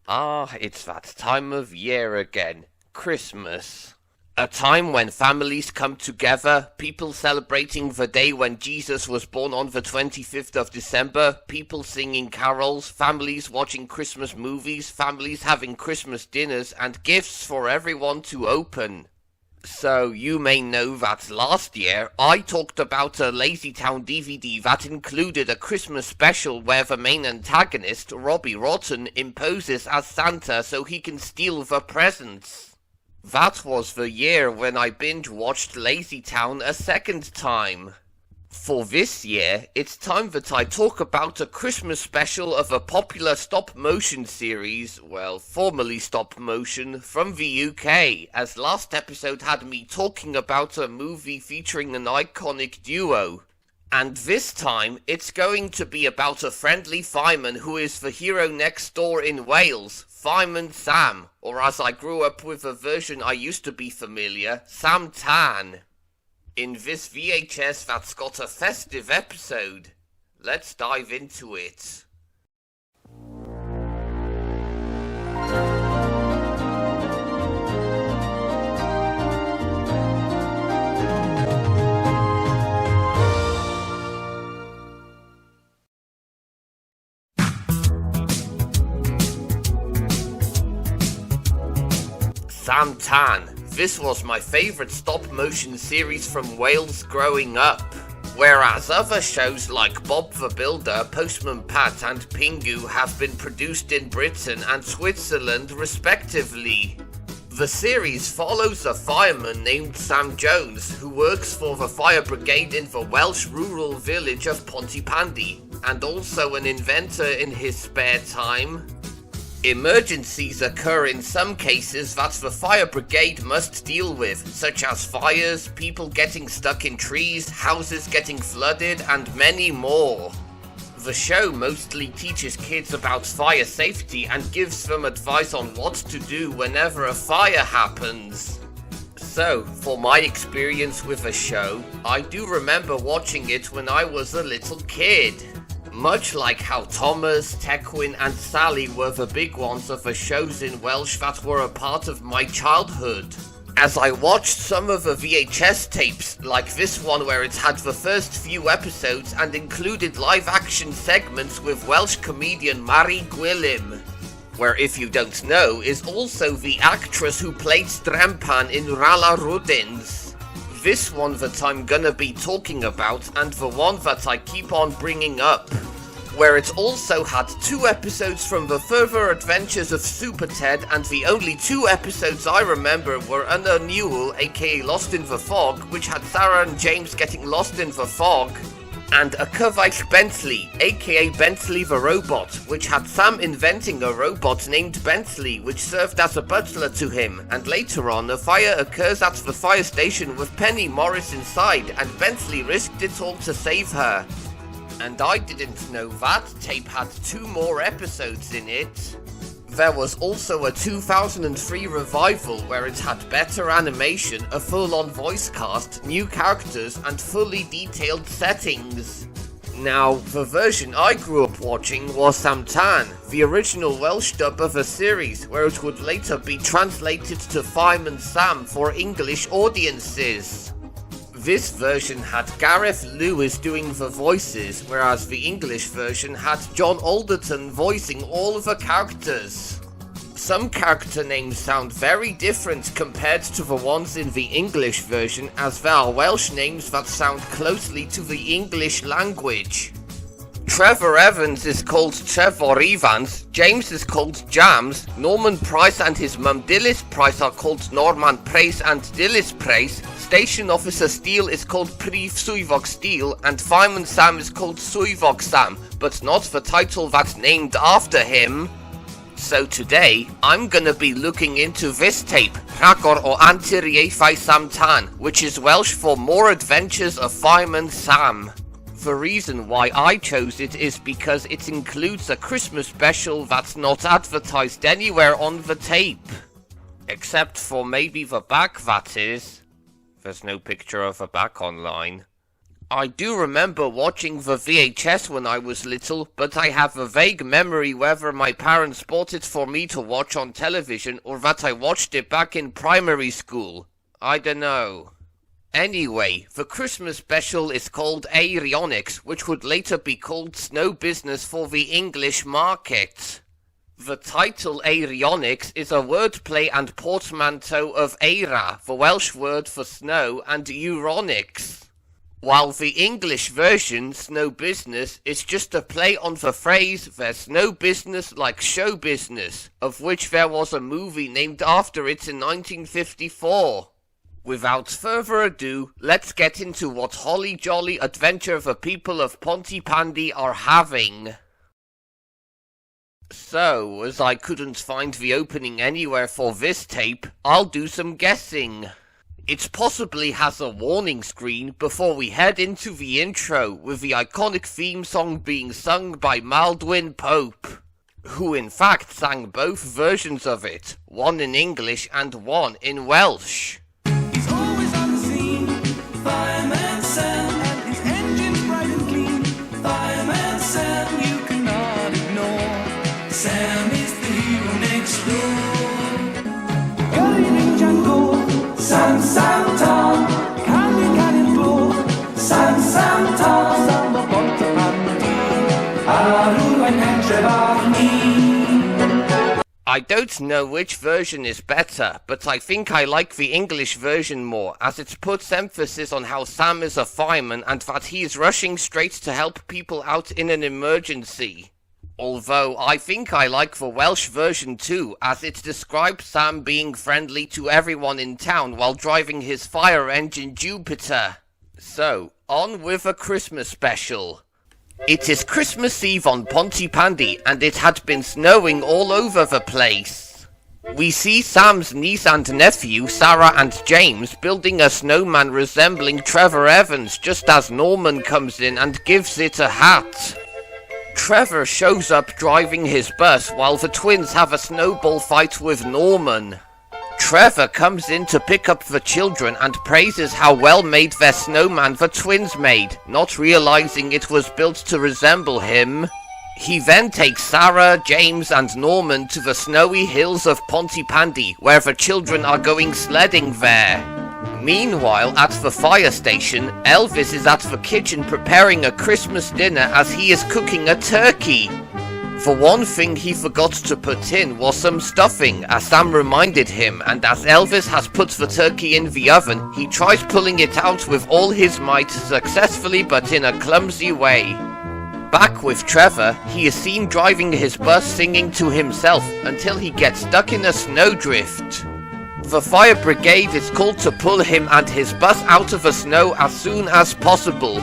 Ah, it's that time of year again. Christmas. A time when families come together, people celebrating the day when Jesus was born on the 25th of December, people singing carols, families watching Christmas movies, families having Christmas dinners, and gifts for everyone to open. So you may know that last year I talked about a LazyTown DVD that included a Christmas special where the main antagonist, Robbie Rotten, imposes as Santa so he can steal the presents. That was the year when I binge-watched LazyTown a second time. For this year, it's time that I talk about a Christmas special of a popular stop-motion series, well, formerly stop-motion, from the UK, as last episode had me talking about a movie featuring an iconic duo. And this time, it's going to be about a friendly fireman who is the hero next door in Wales, Fireman Sam, or as I grew up with a version I used to be familiar, Sam Tan. In this VHS that's got a festive episode. Let's dive into it. Sam Tan. This was my favourite stop-motion series from Wales growing up, whereas other shows like Bob the Builder, Postman Pat and Pingu have been produced in Britain and Switzerland respectively. The series follows a fireman named Sam Jones who works for the fire brigade in the Welsh rural village of Pontypandy, and also an inventor in his spare time. Emergencies occur in some cases that the fire brigade must deal with, such as fires, people getting stuck in trees, houses getting flooded, and many more. The show mostly teaches kids about fire safety and gives them advice on what to do whenever a fire happens. So, for my experience with the show, I do remember watching it when I was a little kid. Much like how Thomas, Tequin and Sally were the big ones of the shows in Welsh that were a part of my childhood. As I watched some of the VHS tapes, like this one where it had the first few episodes and included live action segments with Welsh comedian Mari Gwilym, where if you don't know is also the actress who played Strempan in Rala Rudins. This one that I'm gonna be talking about and the one that I keep on bringing up, where it also had 2 episodes from the Further Adventures of Super Ted, and the only 2 episodes I remember were Under Newell, aka Lost in the Fog, which had Sarah and James getting lost in the fog, and A Cyfaill Bentley, aka Bentley the Robot, which had Sam inventing a robot named Bentley which served as a butler to him, and later on a fire occurs at the fire station with Penny Morris inside and Bentley risked it all to save her. And I didn't know that tape had 2 more episodes in it. There was also a 2003 revival where it had better animation, a full-on voice cast, new characters, and fully detailed settings. Now, the version I grew up watching was Sam Tan, the original Welsh dub of a series, where it would later be translated to Fireman Sam for English audiences. This version had Gareth Lewis doing the voices, whereas the English version had John Alderton voicing all the characters. Some character names sound very different compared to the ones in the English version, as there are Welsh names that sound closely to the English language. Trevor Evans is called Trevor Evans, James is called Jams, Norman Price and his mum Dilys Price are called Norman Price and Dilys Price, Station Officer Steele is called Prif Swyddog Steele, and Fireman Sam is called Swyddog Sam, but not the title that's named after him. So today, I'm gonna be looking into this tape, Rhagor o Anturiaethau Sam Tan, which is Welsh for More Adventures of Fireman Sam. The reason why I chose it is because it includes a Christmas special that's not advertised anywhere on the tape. Except for maybe the back, that is. There's no picture of the back online. I do remember watching the VHS when I was little, but I have a vague memory whether my parents bought it for me to watch on television or that I watched it back in primary school. I dunno. Anyway, the Christmas special is called Aeonics, which would later be called Snow Business for the English market. The title Aeonics is a wordplay and portmanteau of Eira, the Welsh word for snow, and Euronics. While the English version, Snow Business, is just a play on the phrase, there's no business like show business, of which there was a movie named after it in 1954. Without further ado, let's get into what holly jolly adventure the people of Pontypandy are having. So, as I couldn't find the opening anywhere for this tape, I'll do some guessing. It possibly has a warning screen before we head into the intro, with the iconic theme song being sung by Maldwyn Pope, who in fact sang both versions of it, one in English and one in Welsh. He's always on the scene, Fireman Sam, and his engine's bright and clean. Fireman Sam, you cannot ignore. Sam is the hero next door. Guiding jungle. Sam Sam Tom, Candy Cannon Blow, Sam Sam Tom, Sam the Pontypandy, Arw and Anturiaethau. I don't know which version is better, but I think I like the English version more, as it puts emphasis on how Sam is a fireman and that he is rushing straight to help people out in an emergency. Although I think I like the Welsh version too, as it describes Sam being friendly to everyone in town while driving his fire engine Jupiter. So, on with a Christmas special. It is Christmas Eve on Pontypandy, and it had been snowing all over the place. We see Sam's niece and nephew, Sarah and James, building a snowman resembling Trevor Evans just as Norman comes in and gives it a hat. Trevor shows up driving his bus while the twins have a snowball fight with Norman. Trevor comes in to pick up the children and praises how well made their snowman the twins made, not realizing it was built to resemble him. He then takes Sarah, James and Norman to the snowy hills of Pontypandy, where the children are going sledding there. Meanwhile, at the fire station, Elvis is at the kitchen preparing a Christmas dinner as he is cooking a turkey. The one thing he forgot to put in was some stuffing, as Sam reminded him, and as Elvis has put the turkey in the oven, he tries pulling it out with all his might successfully but in a clumsy way. Back with Trevor, he is seen driving his bus singing to himself until he gets stuck in a snowdrift. The fire brigade is called to pull him and his bus out of the snow as soon as possible.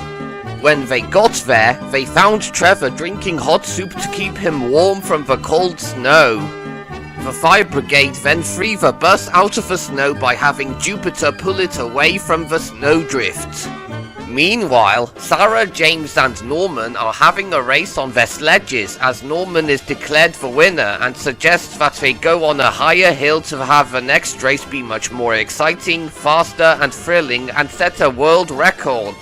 When they got there, they found Trevor drinking hot soup to keep him warm from the cold snow. The fire brigade then free the bus out of the snow by having Jupiter pull it away from the snowdrift. Meanwhile, Sarah, James and Norman are having a race on their sledges as Norman is declared the winner and suggests that they go on a higher hill to have the next race be much more exciting, faster and thrilling and set a world record.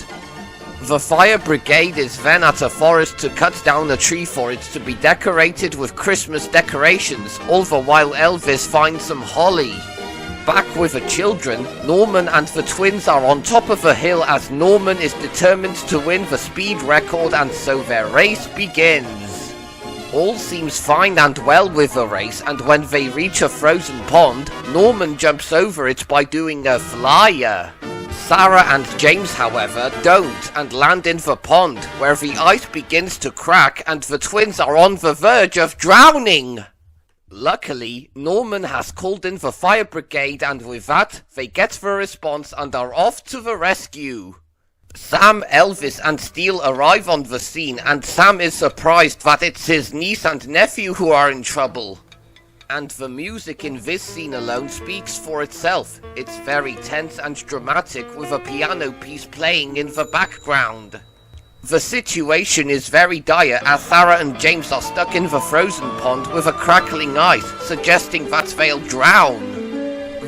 The fire brigade is then at a forest to cut down a tree for it to be decorated with Christmas decorations, all the while Elvis finds some holly. Back with the children, Norman and the twins are on top of a hill as Norman is determined to win the speed record, and so their race begins. All seems fine and well with the race, and when they reach a frozen pond, Norman jumps over it by doing a flyer. Sarah and James, however, don't and land in the pond, where the ice begins to crack and the twins are on the verge of drowning. Luckily, Norman has called in the fire brigade, and with that, they get the response and are off to the rescue. Sam, Elvis and Steele arrive on the scene, and Sam is surprised that it's his niece and nephew who are in trouble. And the music in this scene alone speaks for itself. It's very tense and dramatic, with a piano piece playing in the background. The situation is very dire as Sarah and James are stuck in the frozen pond with a crackling ice, suggesting that they'll drown.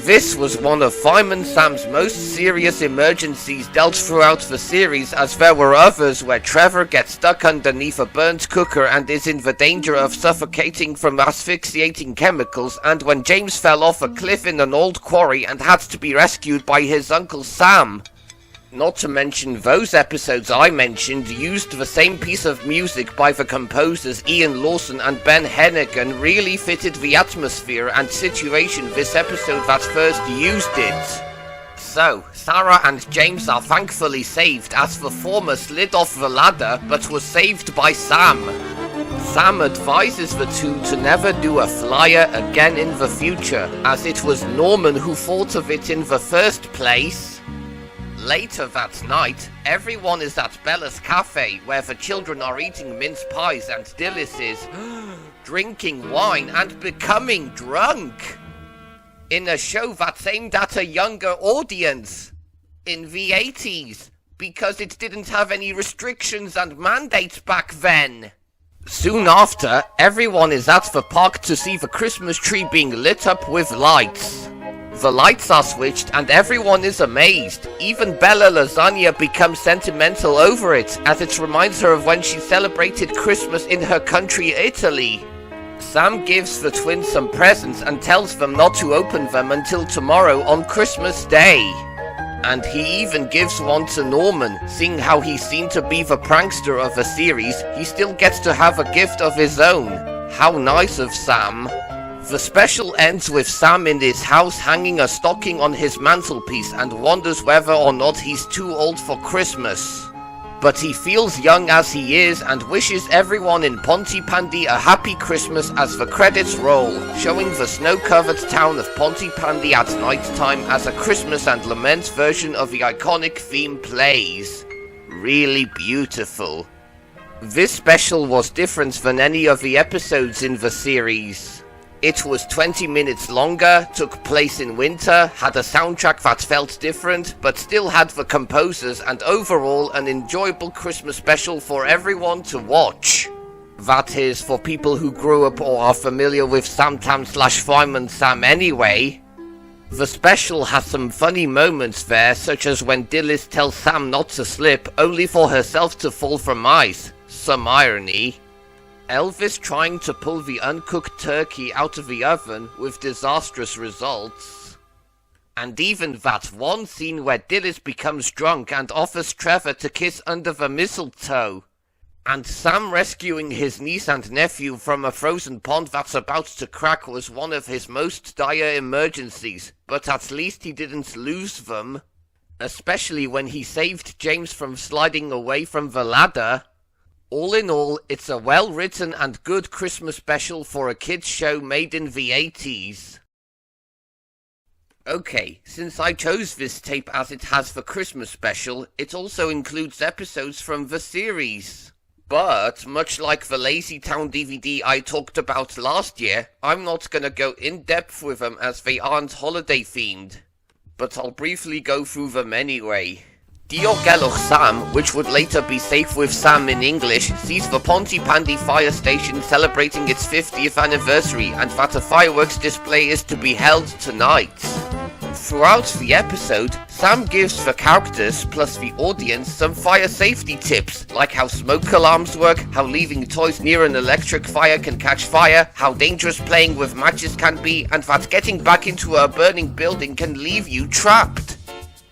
This was one of Fireman Sam's most serious emergencies dealt throughout the series, as there were others where Trevor gets stuck underneath a burnt cooker and is in the danger of suffocating from asphyxiating chemicals, and when James fell off a cliff in an old quarry and had to be rescued by his Uncle Sam. Not to mention those episodes I mentioned used the same piece of music by the composers Ian Lawson and Ben Hennigan really fitted the atmosphere and situation this episode that first used it. So, Sarah and James are thankfully saved as the former slid off the ladder but was saved by Sam. Sam advises the two to never do a flyer again in the future, as it was Norman who thought of it in the first place. Later that night, everyone is at Bella's cafe, where the children are eating mince pies and Dillis is drinking wine and becoming drunk. In a show that's aimed at a younger audience. In the 80s, because it didn't have any restrictions and mandates back then. Soon after, everyone is at the park to see the Christmas tree being lit up with lights. The lights are switched and everyone is amazed. Even Bella Lasagna becomes sentimental over it, as it reminds her of when she celebrated Christmas in her country, Italy. Sam gives the twins some presents and tells them not to open them until tomorrow on Christmas Day. And he even gives one to Norman. Seeing how he's seen to be the prankster of the series, he still gets to have a gift of his own. How nice of Sam. The special ends with Sam in his house hanging a stocking on his mantelpiece and wonders whether or not he's too old for Christmas. But he feels young as he is and wishes everyone in Pontypandy a happy Christmas as the credits roll, showing the snow-covered town of Pontypandy at night time as a Christmas and lament version of the iconic theme plays. Really beautiful. This special was different than any of the episodes in the series. It was 20 minutes longer, took place in winter, had a soundtrack that felt different, but still had the composers, and overall an enjoyable Christmas special for everyone to watch. That is, for people who grew up or are familiar with Sam Tam / Fireman Sam anyway. The special has some funny moments there, such as when Dillis tells Sam not to slip, only for herself to fall from ice. Some irony. Elvis trying to pull the uncooked turkey out of the oven with disastrous results. And even that one scene where Dillis becomes drunk and offers Trevor to kiss under the mistletoe. And Sam rescuing his niece and nephew from a frozen pond that's about to crack was one of his most dire emergencies, but at least he didn't lose them. Especially when he saved James from sliding away from the ladder. All in all, it's a well-written and good Christmas special for a kids show made in the 80s. Okay, since I chose this tape as it has the Christmas special, it also includes episodes from the series. But, much like the Lazy Town DVD I talked about last year, I'm not gonna go in depth with them as they aren't holiday themed. But I'll briefly go through them anyway. Diogelwch Sam, which would later be Safe with Sam in English, sees the Pontypandy fire station celebrating its 50th anniversary and that a fireworks display is to be held tonight. Throughout the episode, Sam gives the characters plus the audience some fire safety tips, like how smoke alarms work, how leaving toys near an electric fire can catch fire, how dangerous playing with matches can be, and that getting back into a burning building can leave you trapped.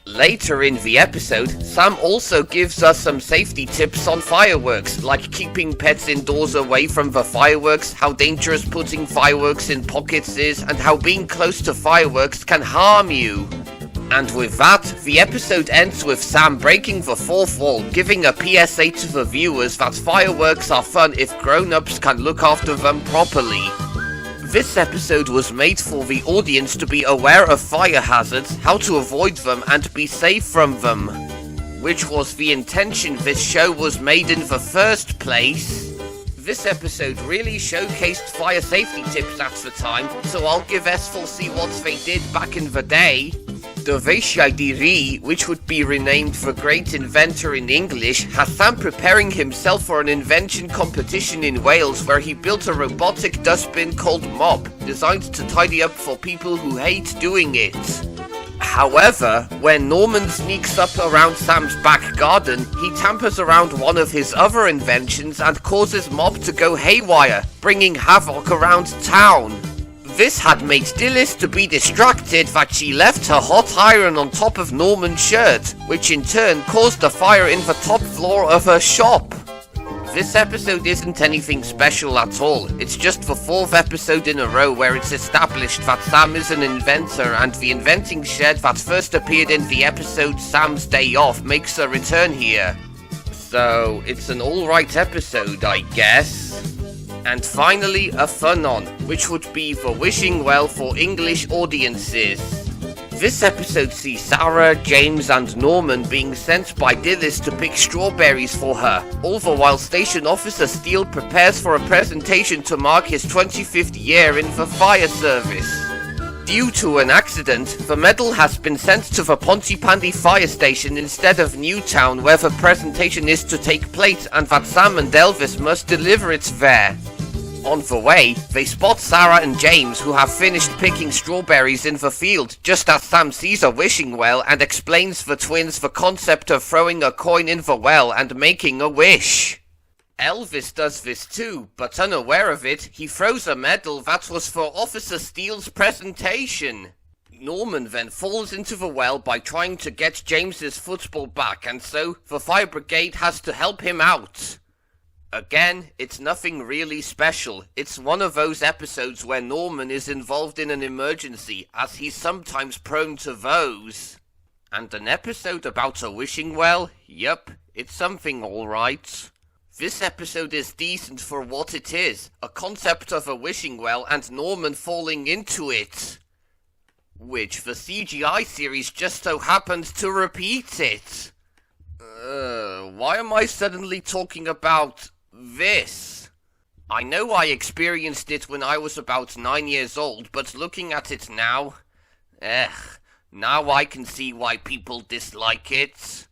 Later in the episode, Sam also gives us some safety tips on fireworks, like keeping pets indoors away from the fireworks, how dangerous putting fireworks in pockets is, and how being close to fireworks can harm you. And with that, the episode ends with Sam breaking the fourth wall, giving a PSA to the viewers that fireworks are fun if grown-ups can look after them properly. This episode was made for the audience to be aware of fire hazards, how to avoid them and be safe from them. Which was the intention this show was made in the first place. This episode really showcased fire safety tips at the time, so I'll give S4C what they did back in the day. Dyfeisiau Diri, which would be renamed for Great Inventor in English, has Sam preparing himself for an invention competition in Wales where he built a robotic dustbin called Mop, designed to tidy up for people who hate doing it. However, when Norman sneaks up around Sam's back garden, he tampers around one of his other inventions and causes Mop to go haywire, bringing havoc around town. This had made Dilys to be distracted that she left her hot iron on top of Norman's shirt, which in turn caused a fire in the top floor of her shop. This episode isn't anything special at all, it's just the 4th episode in a row where it's established that Sam is an inventor and the inventing shed that first appeared in the episode Sam's Day Off makes a return here. So, it's an alright episode, I guess. And finally, a fun-on, which would be the wishing well for English audiences. This episode sees Sarah, James and Norman being sent by Dilys to pick strawberries for her, all the while Station Officer Steele prepares for a presentation to mark his 25th year in the fire service. Due to an accident, the medal has been sent to the Pontypandy fire station instead of Newtown where the presentation is to take place and that Sam and Elvis must deliver it there. On the way, they spot Sarah and James who have finished picking strawberries in the field just as Sam sees a wishing well and explains the twins the concept of throwing a coin in the well and making a wish. Elvis does this too, but unaware of it, he throws a medal that was for Officer Steele's presentation. Norman then falls into the well by trying to get James's football back and so the fire brigade has to help him out. Again, it's nothing really special. It's one of those episodes where Norman is involved in an emergency, as he's sometimes prone to those. And an episode about a wishing well? Yup, it's something alright. This episode is decent for what it is, a concept of a wishing well and Norman falling into it. Which the CGI series just so happened to repeat it. Why am I suddenly talking about this? I know I experienced it when I was about 9 years old, but looking at it now, now I can see why people dislike it.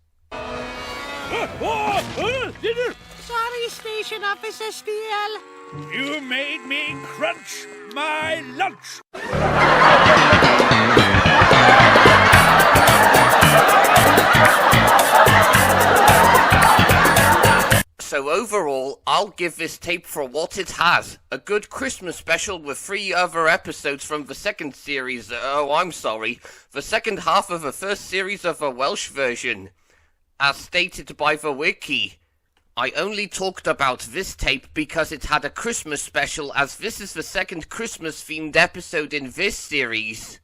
Sorry, Station Officer Steele. You made me crunch my lunch. So overall, I'll give this tape for what it has. A good Christmas special with 3 other episodes from the second series, the second half of the first series of a Welsh version. As stated by the wiki. I only talked about this tape because it had a Christmas special, as this is the second Christmas-themed episode in this series.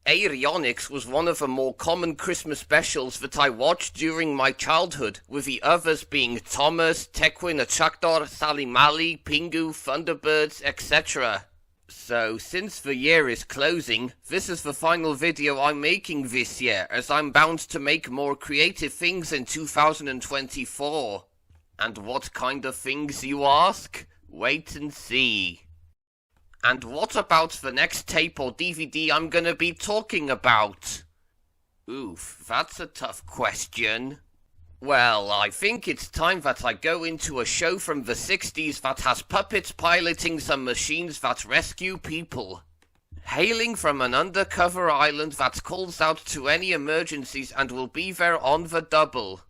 Aeronix was one of the more common Christmas specials that I watched during my childhood, with the others being Thomas, Tequin a Tractor, Sally Mally, Pingu, Thunderbirds, etc. So, since the year is closing, this is the final video I'm making this year, as I'm bound to make more creative things in 2024. And what kind of things, you ask? Wait and see. And what about the next tape or DVD I'm gonna be talking about? Oof, that's a tough question. Well, I think it's time that I go into a show from the 60s that has puppets piloting some machines that rescue people. Hailing from an undercover island that calls out to any emergencies and will be there on the double.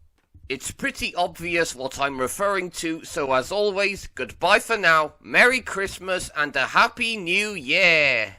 It's pretty obvious what I'm referring to, so as always, goodbye for now, Merry Christmas and a Happy New Year!